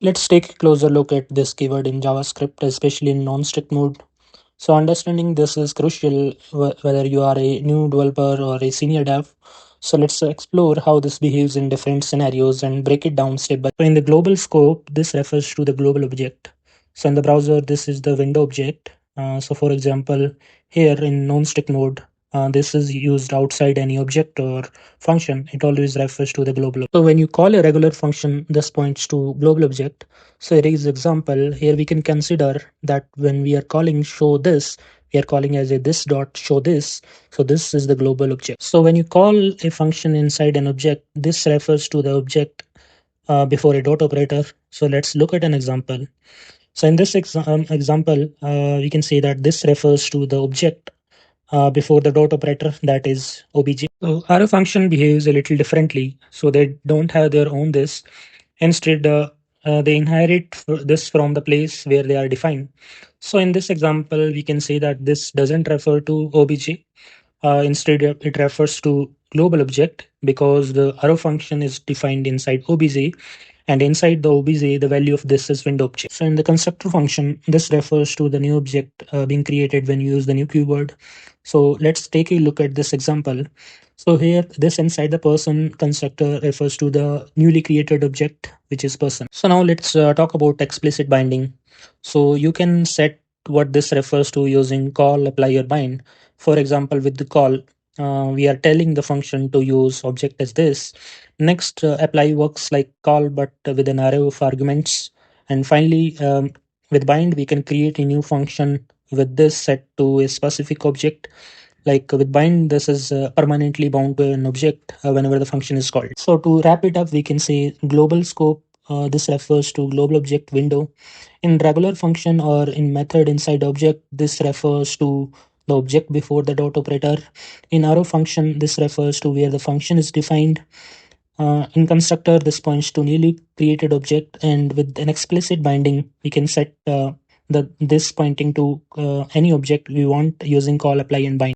Let's take a closer look at this keyword in JavaScript, especially in non-strict mode. So understanding this is crucial whether you are a new developer or a senior dev. So let's explore how this behaves in different scenarios and break it down step by step. So in the global scope, this refers to the global object. So in the browser, this is the window object. So for example, here in non-strict mode, this is used outside any object or function. It always refers to the global. So when you call a regular function, this points to global object. So here is example. Here we can consider that when we are calling show this, we are calling as a this dot show this. So this is the global object. So when you call a function inside an object, this refers to the object before a dot operator. So let's look at an example. So in this example, we can say that this refers to the object before the dot operator, that is obj. So arrow function behaves a little differently. So they don't have their own this. Instead, they inherit this from the place where they are defined. So in this example, we can say that this doesn't refer to obj. Instead, it refers to global object because the arrow function is defined inside obj, and inside the obj, the value of this is window object. So in the constructor function, this refers to the new object being created when you use the new keyword. So let's take a look at this example. So here, this inside the person constructor refers to the newly created object, which is person. So now let's talk about explicit binding. So you can set what this refers to using call, apply, or bind. For example, with the call, we are telling the function to use object as this. Next, apply works like call but with an array of arguments. And finally, with bind, we can create a new function with this set to a specific object. Like with bind, this is permanently bound to an object whenever the function is called. So to wrap it up, we can say global scope. This refers to global object window. In regular function or in method inside object, this refers to the object before the dot operator. In arrow function, this refers to where the function is defined. In constructor, this points to newly created object, and with an explicit binding, we can set the this pointing to any object we want using call, apply, and bind.